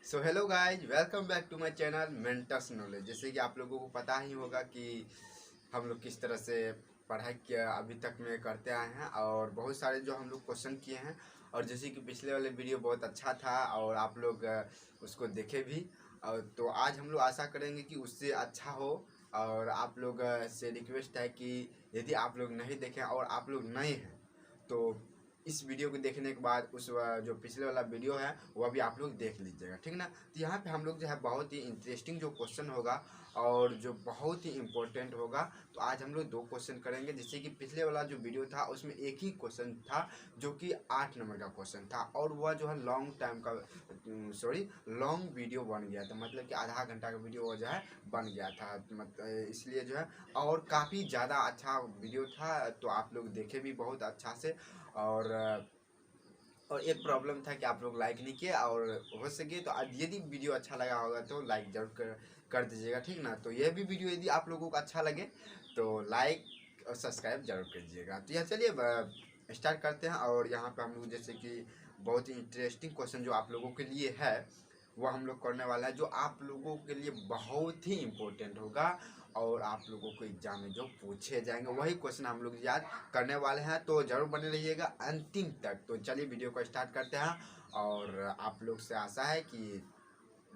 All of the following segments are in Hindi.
So hello guys, welcome back to my channel Mentus knowledge. जैसे कि आप लोगों को पता ही होगा कि हम लोग किस तरह से पढ़ाई किया अभी तक में करते आए हैं और बहुत सारे जो हम लोग क्वेश्चन किए हैं। और जैसे कि पिछले वाले वीडियो बहुत अच्छा था और आप लोग उसको देखे भी। और तो आज हम लोग आशा करेंगे कि उससे अच्छा हो। और आप लोग से रिक्वेस्ट है कि यदि आप लोग नहीं देखें और आप लोग नए हैं तो इस वीडियो को देखने के बाद जो पिछले वाला वीडियो है वह भी आप लोग देख लीजिएगा, ठीक ना। तो यहाँ पे हम लोग जो है बहुत ही इंटरेस्टिंग जो क्वेश्चन होगा और जो बहुत ही इम्पोर्टेंट होगा। तो आज हम लोग दो क्वेश्चन करेंगे। जैसे कि पिछले वाला जो वीडियो था उसमें एक ही क्वेश्चन था जो कि 8 नंबर का क्वेश्चन था और वह जो है लॉन्ग टाइम का लॉन्ग वीडियो बन गया था, मतलब कि आधा घंटा का वीडियो वो जो है बन गया था। मतलब इसलिए जो है और काफ़ी ज़्यादा अच्छा वीडियो था, तो आप लोग देखे भी बहुत अच्छा से। और एक प्रॉब्लम था कि आप लोग लाइक नहीं किए, और हो सके तो यदि वीडियो अच्छा लगा होगा तो लाइक जरूर कर दीजिएगा, ठीक ना। तो यह भी वीडियो यदि आप लोगों को अच्छा लगे तो लाइक और सब्सक्राइब जरूर कीजिएगा। तो यह चलिए स्टार्ट करते हैं। और यहाँ पे हम लोग जैसे कि बहुत ही इंटरेस्टिंग क्वेश्चन जो आप लोगों के लिए है वो हम लोग करने वाला है, जो आप लोगों के लिए बहुत ही इम्पोर्टेंट होगा और आप लोगों को एग्जाम में जो पूछे जाएंगे वही क्वेश्चन हम लोग याद करने वाले हैं। तो ज़रूर बने रहिएगा अंतिम तक। तो चलिए वीडियो को स्टार्ट करते हैं। और आप लोग से आशा है कि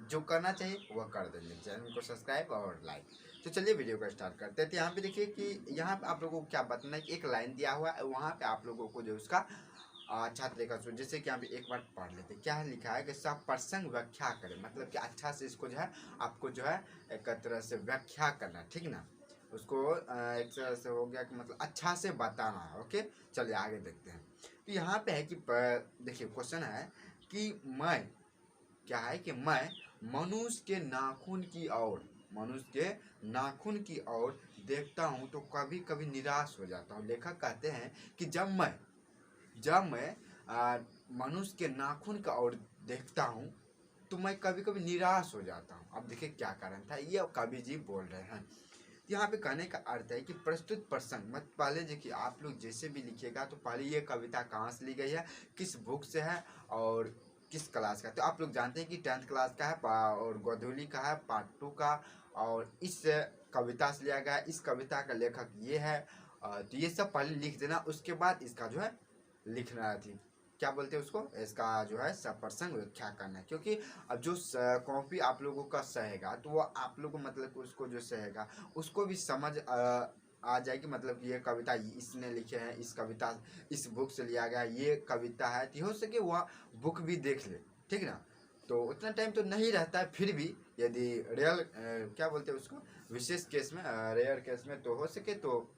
जो करना चाहिए वह कर देंगे, चैनल को सब्सक्राइब और लाइक। तो चलिए वीडियो को स्टार्ट करते हैं। तो यहाँ पे देखिए कि यहाँ पे आप लोगों को क्या बताना है कि एक लाइन दिया हुआ है, वहाँ पे आप लोगों को जो उसका अच्छा तरीका से, जैसे कि यहाँ पे एक बार पढ़ लेते हैं। क्या है लिखा है कि सब प्रसंग व्याख्या करें, मतलब कि अच्छा से इसको जो है आपको जो है एक तरह से व्याख्या करना, ठीक ना। उसको एक तरह से हो गया कि मतलब अच्छा से बताना है। ओके, चलिए आगे देखते हैं। तो यहाँ पे है कि देखिए क्वेश्चन है कि मैं, क्या है कि मैं मनुष्य के नाखून की ओर, मनुष्य के नाखून की ओर देखता हूँ तो कभी कभी निराश हो जाता हूँ। लेखक कहते हैं कि जब मैं मनुष्य के नाखून का ओर देखता हूँ तो मैं कभी कभी निराश हो जाता हूँ। अब देखिए क्या कारण था, ये कवि जी बोल रहे हैं। यहाँ पे कहने का अर्थ है कि प्रस्तुत प्रसंग, मत पहले देखिए आप लोग जैसे भी लिखिएगा तो पहले ये कविता कहाँ से ली गई है, किस बुक से है और किस क्लास का। तो आप लोग जानते हैं कि 10th क्लास का है और गोधूली का है, पार्ट 2 का। और इस कविता से लिया गया है। इस कविता का लेखक ये है। तो ये सब पहले लिख देना, उसके बाद इसका जो है लिखना थी, क्या बोलते हैं उसको, इसका जो है सब प्रसंग व्याख्या करना है। क्योंकि अब जो कॉपी आप लोगों का सहेगा तो वो आप लोगों मतलब उसको जो सहेगा उसको भी समझ आ जाएगी, मतलब कि ये कविता इसने लिखे हैं, इस कविता इस बुक से लिया गया ये कविता है। तो हो सके वह बुक भी देख ले, ठीक ना। तो उतना टाइम तो नहीं रहता है, फिर भी यदि रियल क्या बोलते हैं उसको, विशेष केस में, रेयर केस में तो हो सके तो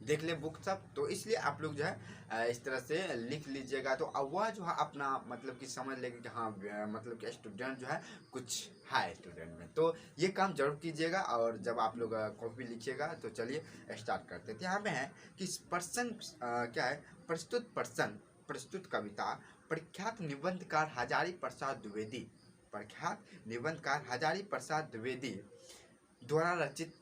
देख ले बुक सब। तो इसलिए आप लोग जो है इस तरह से लिख लीजिएगा। तो अब वह जो है अपना मतलब कि समझ लेंगे कि हाँ मतलब कि स्टूडेंट जो है कुछ है स्टूडेंट में। तो ये काम जरूर कीजिएगा। और जब आप लोग कॉपी लिखिएगा तो चलिए स्टार्ट करते हैं। तो यहाँ पे है कि प्रसंग क्या है, प्रस्तुत प्रसंग, प्रस्तुत कविता प्रख्यात निबंधकार हजारी प्रसाद द्विवेदी, प्रख्यात निबंधकार हजारी प्रसाद द्विवेदी द्वारा रचित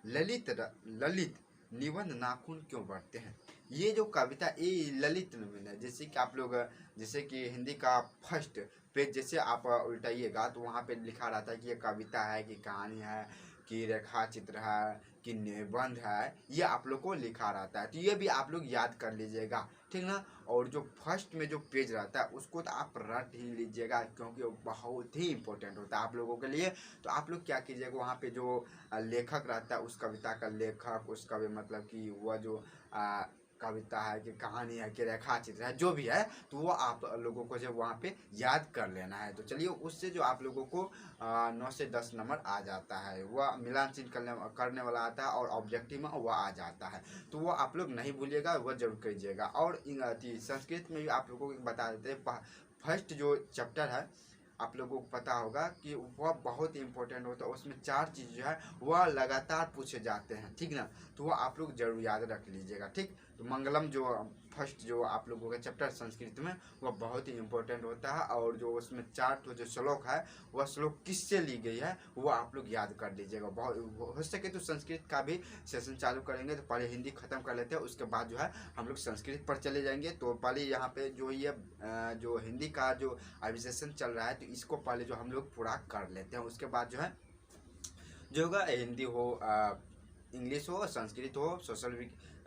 ललित निबंध नाखून क्यों बढ़ते हैं। ये जो कविता ये ललित निबंध है। जैसे कि आप लोग जैसे कि हिंदी का फर्स्ट पेज जैसे आप उल्टाइएगा तो वहाँ पे लिखा रहता है कि ये कविता है कि कहानी है कि रेखा चित्र है कि निबंध है, ये आप लोग को लिखा रहता है। तो ये भी आप लोग याद कर लीजिएगा, ठीक ना। और जो फर्स्ट में जो पेज रहता है उसको तो आप रट ही लीजिएगा क्योंकि वो बहुत ही इंपॉर्टेंट होता है आप लोगों के लिए। तो आप लोग क्या कीजिएगा, वहाँ पे जो लेखक रहता है उस कविता का लेखक, उसका भी मतलब कि वह जो कविता है कि कहानी है कि रेखा चित्र है जो भी है, तो वो आप लोगों को जो वहाँ पे याद कर लेना है। तो चलिए उससे जो आप लोगों को 9 से 10 नंबर आ जाता है, वह मिलान चिन्ह करने वाला आता है और ऑब्जेक्टिव में वह आ जाता है। तो वो आप लोग नहीं भूलिएगा, वह जरूर कीजिएगा। और संस्कृत में भी आप लोगों को बता देते हैं, फर्स्ट जो चैप्टर है आप लोगों को पता होगा कि वह बहुत ही इंपॉर्टेंट होता है। उसमें 4 चीज़ जो है वह लगातार पूछे जाते हैं, ठीक ना। तो वह आप लोग जरूर याद रख लीजिएगा, ठीक। तो मंगलम जो फर्स्ट जो आप लोगों का चैप्टर संस्कृत में वह बहुत ही इम्पोर्टेंट होता है, और जो उसमें 4 जो श्लोक है वह श्लोक किससे ली गई है वो आप लोग याद कर लीजिएगा। बहुत हो सके तो संस्कृत का भी सेशन चालू करेंगे, तो पहले हिंदी खत्म कर लेते हैं, उसके बाद जो है हम लोग संस्कृत पर चले जाएंगे। तो पहले यहाँ पे जो ये जो हिंदी का जो अभी सेशन चल रहा है तो इसको पहले जो हम लोग पूरा कर लेते हैं, उसके बाद जो है जो होगा हिंदी हो, इंग्लिश हो, संस्कृत हो,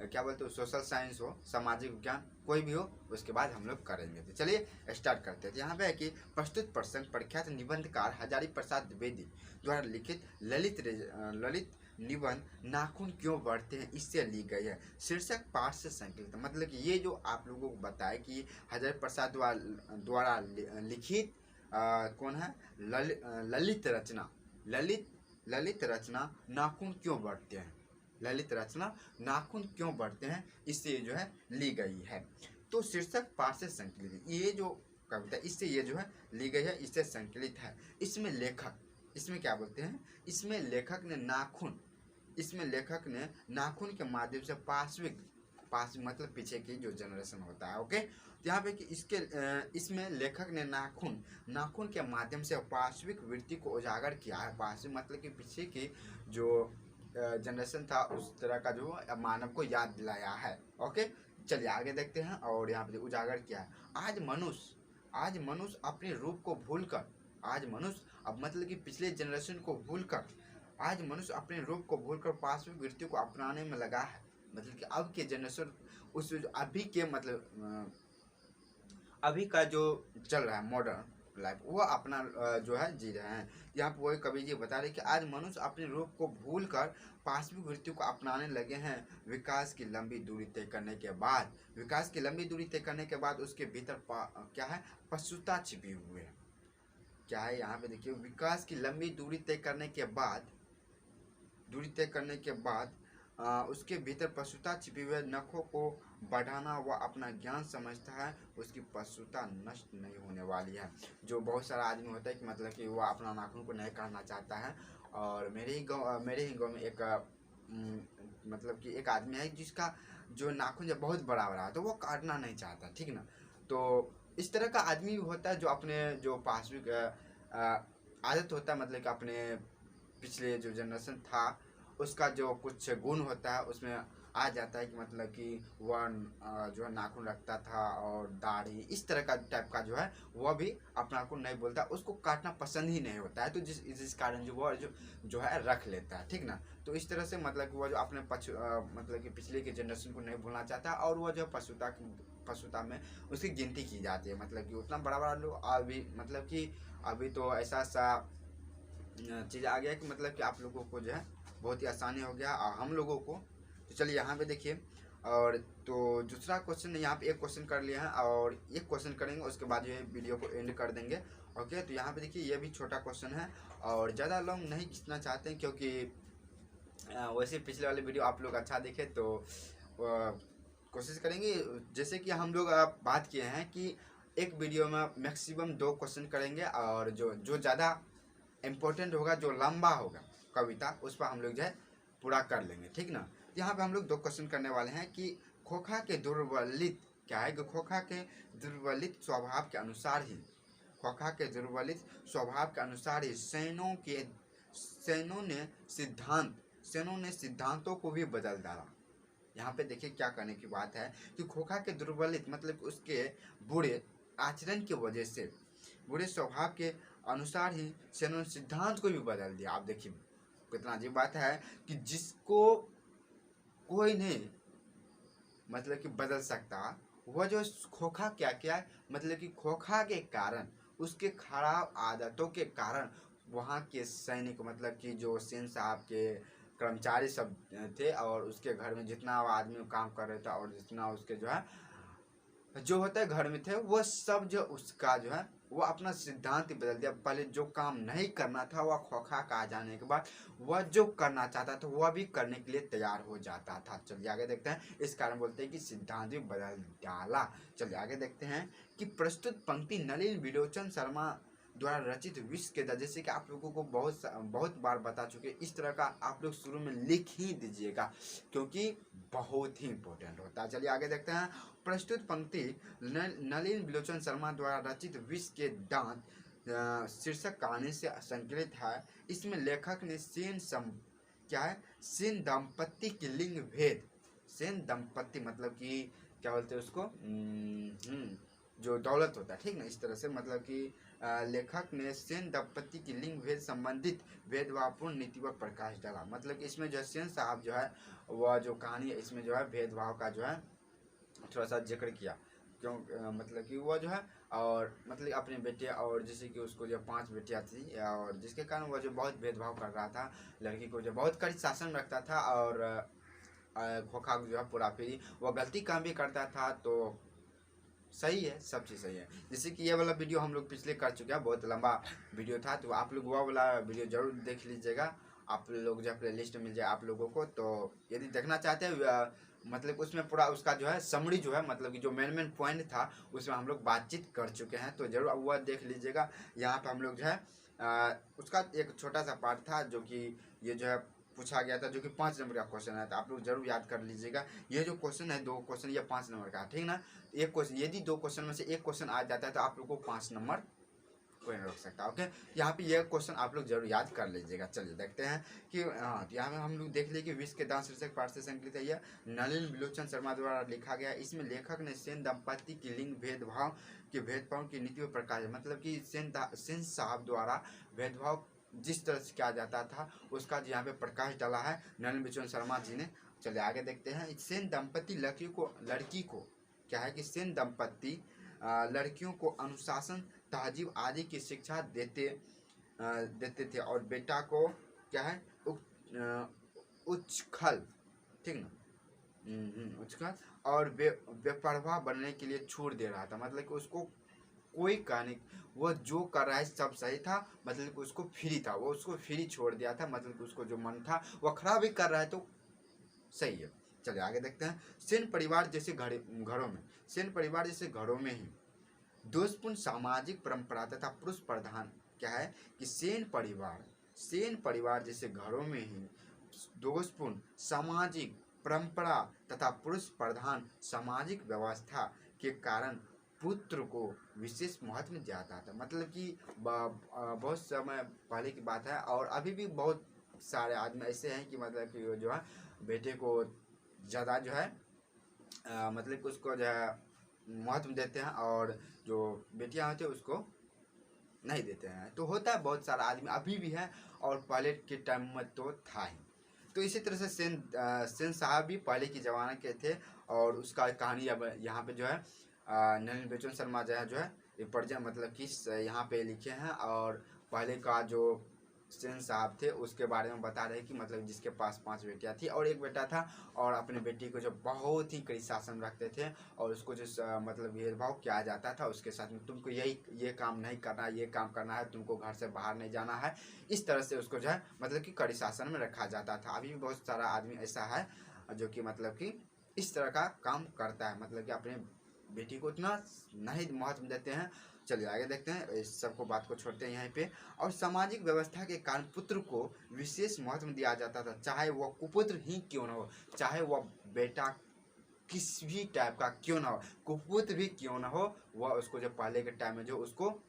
क्या बोलते हो, सोशल साइंस हो, सामाजिक विज्ञान, कोई भी हो, उसके बाद हम लोग करेंगे। तो चलिए स्टार्ट करते हैं। तो यहाँ पे है कि प्रस्तुत प्रसंग प्रख्यात निबंधकार हजारी प्रसाद द्विवेदी द्वारा लिखित ललित निबंध नाखून क्यों बढ़ते हैं इससे ली गई है। शीर्षक पाठ से संकलित, मतलब कि ये जो आप लोगों को बताया कि हजारी प्रसाद द्वारा लिखित कौन है, ललित रचना, ललित रचना नाखून क्यों बढ़ते हैं, ललित रचना नाखून क्यों बढ़ते हैं, इससे जो है ली गई है। तो शीर्षक पाठ से संकलित, ये जो कविता इससे ये जो है ली गई है, इससे संकलित है। इसमें लेखक, इसमें क्या बोलते हैं, इसमें लेखक ने नाखून, इसमें लेखक ने नाखून के माध्यम से पार्श्विक मतलब पीछे की जो जनरेशन होता है, ओके। यहाँ पे कि इसमें लेखक ने नाखून के माध्यम से पार्श्विक वृत्ति को उजागर किया है। पार्श्विक मतलब कि पीछे की जो जनरेशन था उस तरह का जो मानव को याद दिलाया है, ओके। चलिए आगे देखते हैं। और यहाँ पे उजागर किया है। आज मनुष्य अपने रूप को भूलकर, आज मनुष्य अब मतलब कि पिछले जनरेशन को भूलकर, आज मनुष्य अपने रूप को भूलकर पार्श्विक वृत्ति को अपनाने में लगा है। मतलब कि अब के जनरेशन उस अभी के मतलब अभी का जो चल रहा है मॉडर्न लाइफ वो अपना जो है जी रहे हैं। यहाँ पर वही कवि जी बता रहे कि आज मनुष्य अपने रूप को भूलकर पार्श्विक वृत्ति को अपनाने लगे हैं। विकास की लंबी दूरी तय करने के बाद, विकास की लंबी दूरी तय करने के बाद उसके भीतर क्या है, पशुता छिपी हुई है। क्या है यहाँ पे देखिए, विकास की लंबी दूरी तय करने के बाद, उसके भीतर पशुता छिपी हुई, नखों को बढ़ाना वह अपना ज्ञान समझता है, उसकी पशुता नष्ट नहीं होने वाली है। जो बहुत सारा आदमी होता है कि मतलब कि वह अपना नाखून को नहीं काटना चाहता है। और मेरे ही गाँव में एक मतलब कि एक आदमी है जिसका जो नाखून जब बहुत बड़ा है तो वो काटना नहीं चाहता, ठीक ना। तो इस तरह का आदमी होता है जो अपने जो पार्श्विक आदत होता है, मतलब कि अपने पिछले जो जनरेशन था उसका जो कुछ गुण होता है उसमें आ जाता है कि मतलब कि वह जो है नाखून रखता था और दाढ़ी इस तरह का टाइप का जो है वह भी अपना नाखून नहीं बोलता, उसको काटना पसंद ही नहीं होता है। तो जिस कारण जो वह जो है रख लेता है, ठीक ना। तो इस तरह से मतलब कि वह जो अपने मतलब कि पिछले के जनरेशन को नहीं भूलना चाहता, और वह जो पशुता में उसकी गिनती की जाती है। मतलब कि उतना बड़ा लोग अभी मतलब कि अभी तो ऐसा चीज़ आ गया कि मतलब कि आप लोगों को जो है बहुत ही आसानी हो गया और हम लोगों को। तो चलिए यहाँ पे देखिए, और तो दूसरा क्वेश्चन यहाँ पे एक क्वेश्चन कर लिया है और एक क्वेश्चन करेंगे, उसके बाद ये वीडियो को एंड कर देंगे, ओके। तो यहाँ पे देखिए ये भी छोटा क्वेश्चन है और ज़्यादा लॉन्ग नहीं खींचना चाहते हैं, क्योंकि वैसे पिछले वाले वीडियो आप लोग अच्छा देखे तो कोशिश करेंगे। जैसे कि हम लोग बात किए हैं कि एक वीडियो में मैक्सिमम 2 क्वेश्चन करेंगे, और जो ज़्यादा इम्पोर्टेंट होगा, जो लंबा होगा कविता, उस पर हम लोग जो है पूरा कर लेंगे, ठीक ना। यहाँ पे हम लोग 2 क्वेश्चन करने वाले हैं कि खोखा के दुर्बलित क्या है, कि खोखा के दुर्बलित स्वभाव के अनुसार ही, खोखा के दुर्बलित स्वभाव के अनुसार ही सैनों ने सिद्धांतों को भी बदल डाला। यहाँ पे देखिए क्या करने की बात है कि खोखा के दुर्बलित मतलब उसके बुरे आचरण की वजह से, बुरे स्वभाव के अनुसार ही सैनों ने सिद्धांत को भी बदल दिया। आप देखिए कितना अजीब बात है कि जिसको कोई नहीं मतलब कि बदल सकता, वह जो खोखा क्या क्या मतलब कि खोखा के कारण, उसके खराब आदतों के कारण वहाँ के सैनिक मतलब कि जो सेन साहब के कर्मचारी सब थे और उसके घर में जितना आदमी काम कर रहे थे और जितना उसके जो है जो होता है घर में थे, वह सब जो उसका जो है वो अपना सिद्धांत ही बदल दिया। पहले जो काम नहीं करना था वह खोखा का आ जाने के बाद वह जो करना चाहता था वह भी करने के लिए तैयार हो जाता था। चलिए आगे देखते हैं, इस कारण बोलते हैं कि सिद्धांत भी बदल डाला। चलिए आगे देखते हैं कि प्रस्तुत पंक्ति नलिन विलोचन शर्मा द्वारा रचित विश्व के जैसे कि आप लोगों को बहुत बार बता चुके, इस तरह का आप लोग शुरू में लिख ही दीजिएगा क्योंकि बहुत ही इंपॉर्टेंट होता है। चलिए आगे देखते हैं। प्रस्तुत पंक्ति नलिन बिलोचन शर्मा द्वारा रचित विश्व के दांत शीर्षक कहानी से संकलित है। इसमें लेखक ने सेन दंपत्ति के लिंग भेद, सेन दंपत्ति मतलब कि क्या बोलते हैं उसको, जो दौलत होता है, ठीक ना, इस तरह से मतलब कि लेखक ने सेन दंपत्ति की लिंग भेद संबंधित भेदभावपूर्ण नीति पर प्रकाश डाला। मतलब कि इसमें जो सेन साहब जो है वह जो कहानी है इसमें जो है भेदभाव का जो है थोड़ा सा जिक्र किया, क्यों मतलब कि वह जो है और मतलब अपने बेटे और जैसे कि उसको जो 5 बेटियां थी और जिसके कारण वह जो बहुत भेदभाव कर रहा था, लड़की को जो बहुत कड़ी शासन रखता था और खोखा जो है पूरा फिर वह गलती काम भी करता था। तो सही है, सब चीज़ सही है। जैसे कि ये वाला वीडियो हम लोग पिछले कर चुके हैं, बहुत लंबा वीडियो था, तो आप लोग वो वाला वीडियो जरूर देख लीजिएगा। आप लोग जो प्ले लिस्ट मिल जाए आप लोगों को, तो यदि देखना चाहते हैं मतलब उसमें पूरा उसका जो है समरी जो है मतलब कि जो मेन पॉइंट था उसमें हम लोग बातचीत कर चुके हैं, तो जरूर वह देख लीजिएगा। यहाँ पे हम लोग जो है उसका एक छोटा सा पार्ट था जो कि ये जो है पूछा गया था, जो कि 5 नंबर का क्वेश्चन है, तो आप लोग जरूर याद कर लीजिएगा। ये जो क्वेश्चन है 2 क्वेश्चन ये 5 नंबर का, ठीक ना। एक क्वेश्चन यदि 2 क्वेश्चन में से एक क्वेश्चन आ जाता है तो आप लोग को 5 नंबर कोई नहीं रोक सकता। ओके, यहाँ पे ये क्वेश्चन आप लोग जरूर याद कर लीजिएगा। चलिए देखते हैं कि हाँ, तो यहाँ में हम लोग देख लिए कि विश्व के दांत शीर्षक पाठ से संकलित है। यह नलिन बिलोचन शर्मा द्वारा लिखा गया। इसमें लेखक ने सेन दंपत्ति की लिंग भेदभाव की नीति पर प्रकाश, मतलब कि सेन साहब द्वारा भेदभाव जिस तरह से किया जाता था उसका यहाँ पे प्रकाश डाला है नलिन बिलोचन शर्मा जी ने। चलिए आगे देखते हैं। सेन दंपत्ति लड़की को क्या है कि सेन दंपत्ति लड़कियों को अनुशासन, तहजीब आदि की शिक्षा देते थे और बेटा को क्या है उच्छल, ठीक ना, उच्छल और बेपरवाह बनने के लिए छोड़ दे रहा था। मतलब कि उसको कोई कहानी वो जो कर रहा है सब सही था, मतलब कि उसको फ्री था, वो उसको फ्री छोड़ दिया था। मतलब कि उसको जो मन था वो खराब ही कर रहा है तो सही है। चलिए आगे देखते हैं। सेन परिवार जैसे घरों में ही दोषपूर्ण सामाजिक परंपरा तथा पुरुष प्रधान क्या है कि सेन परिवार जैसे घरों में ही दोषपूर्ण सामाजिक परंपरा तथा पुरुष प्रधान सामाजिक व्यवस्था के कारण पुत्र को विशेष महत्व जाता था। मतलब कि बहुत समय पहले की बात है और अभी भी बहुत सारे आदमी ऐसे हैं कि मतलब कि जो है बेटे को ज़्यादा जो है मतलब कि उसको जो है महत्व देते हैं और जो बेटियां होती है उसको नहीं देते हैं। तो होता है बहुत सारा आदमी अभी भी है और पहले के टाइम में तो था ही। तो इसी तरह से सेन साहब भी पहले के ज़माने के थे और उसका कहानी अब यहाँ पे जो है नलिन बिलोचन शर्मा जो है मतलब कि यहाँ पे लिखे हैं। और पहले का जो सेन साहब थे उसके बारे में बता रहे कि मतलब जिसके पास 5 बेटियां थी और एक बेटा था और अपने बेटी को जो बहुत ही कड़ी शासन रखते थे और उसको जो मतलब भेदभाव किया जाता था उसके साथ में, तुमको ये काम नहीं करना, ये काम करना है, तुमको घर से बाहर नहीं जाना है, इस तरह से उसको जो है मतलब कि कड़ी शासन में रखा जाता था। अभी भी बहुत सारा आदमी ऐसा है जो कि मतलब कि इस तरह का काम करता है, मतलब कि अपने बेटी को उतना नहीं महत्व देते हैं। चलिए आगे देखते हैं, इस सबको बात को छोड़ते हैं यहीं पे। और सामाजिक व्यवस्था के कारण पुत्र को विशेष महत्व दिया जाता था, चाहे वह कुपुत्र ही क्यों न हो, चाहे वह बेटा किस भी टाइप का क्यों ना हो, कुपुत्र भी क्यों ना हो, वह उसको जो पहले के टाइम में जो उसको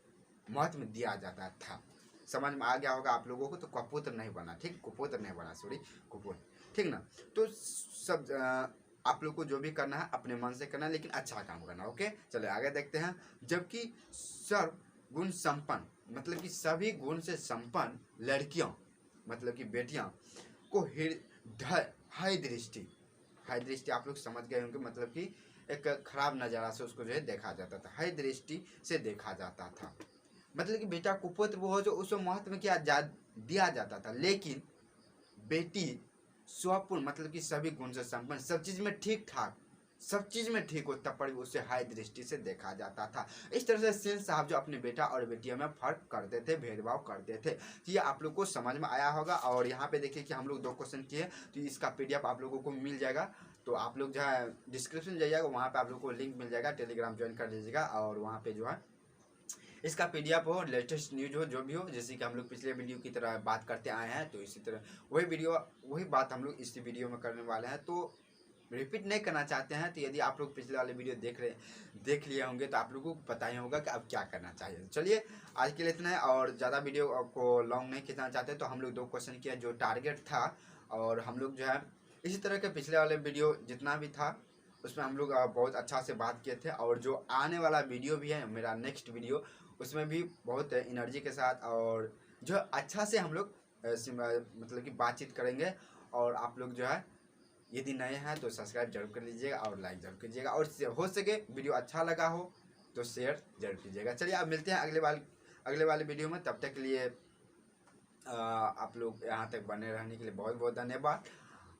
महत्व दिया जाता था। समझ में आ गया होगा आप लोगों को। तो कुपुत्र नहीं बना, ठीक, कुपुत्र नहीं बना, सॉरी कुपुत्र, ठीक ना। तो सब आप लोग को जो भी करना है अपने मन से करना है लेकिन अच्छा काम करना। ओके, चलिए आगे देखते हैं। जबकि सर्वगुण संपन्न मतलब कि सभी गुण से संपन्न लड़कियों मतलब कि बेटियां को हाई दृष्टि आप लोग समझ गए होंगे, मतलब कि एक खराब नज़ारा से उसको जो है देखा जाता था, हाई दृष्टि से देखा जाता था। मतलब कि बेटा कुपुत्र वो हो जो उसको महत्व में क्या दिया जाता था, लेकिन बेटी स्वपूर्ण मतलब कि सभी गुण से संपन्न, सब चीज़ में ठीक ठाक, सब चीज़ में ठीक हो तब पर उसे हाई दृष्टि से देखा जाता था। इस तरह से सेन साहब जो अपने बेटा और बेटियों में फर्क करते थे, भेदभाव करते थे। तो ये आप लोग को समझ में आया होगा। और यहाँ पे देखिए कि हम लोग 2 क्वेश्चन किए, तो इसका PDF आप लोगों को मिल जाएगा। तो आप लोग जो है डिस्क्रिप्शन जाइएगा, वहाँ पे आप लोग को लिंक मिल जाएगा, टेलीग्राम ज्वाइन कर लीजिएगा और वहाँ पे जो है इसका PDF हो, लेटेस्ट न्यूज हो, जो भी हो, जैसे कि हम लोग पिछले वीडियो की तरह बात करते आए हैं, तो इसी तरह वही बात हम लोग इस वीडियो में करने वाले हैं। तो रिपीट नहीं करना चाहते हैं, तो यदि आप लोग पिछले वाले वीडियो देख लिए होंगे तो आप लोगों को पता ही होगा कि अब क्या करना चाहिए। चलिए आज के लिए इतना है, और ज़्यादा वीडियो को लॉन्ग नहीं खींचना चाहते, तो हम लोग 2 क्वेश्चन किया जो टारगेट था, और हम लोग जो है इसी तरह के पिछले वाले वीडियो जितना भी था उसमें हम लोग बहुत अच्छा से बात किए थे। और जो आने वाला वीडियो भी है मेरा नेक्स्ट वीडियो, उसमें भी बहुत एनर्जी के साथ और जो अच्छा से हम लोग मतलब कि बातचीत करेंगे। और आप लोग जो है यदि नए हैं तो सब्सक्राइब जरूर कर लीजिएगा और लाइक जरूर कीजिएगा, और हो सके वीडियो अच्छा लगा हो तो शेयर जरूर कीजिएगा। चलिए अब मिलते हैं अगले वाले वीडियो में। तब तक के लिए आप लोग यहाँ तक बने रहने के लिए बहुत बहुत धन्यवाद,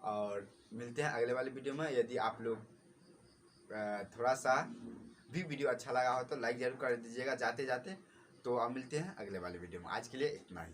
और मिलते हैं अगले वाले वीडियो में। यदि आप लोग थोड़ा सा भी वीडियो अच्छा लगा हो तो लाइक जरूर कर दीजिएगा जाते जाते। तो अब मिलते हैं अगले वाले वीडियो में, आज के लिए इतना ही।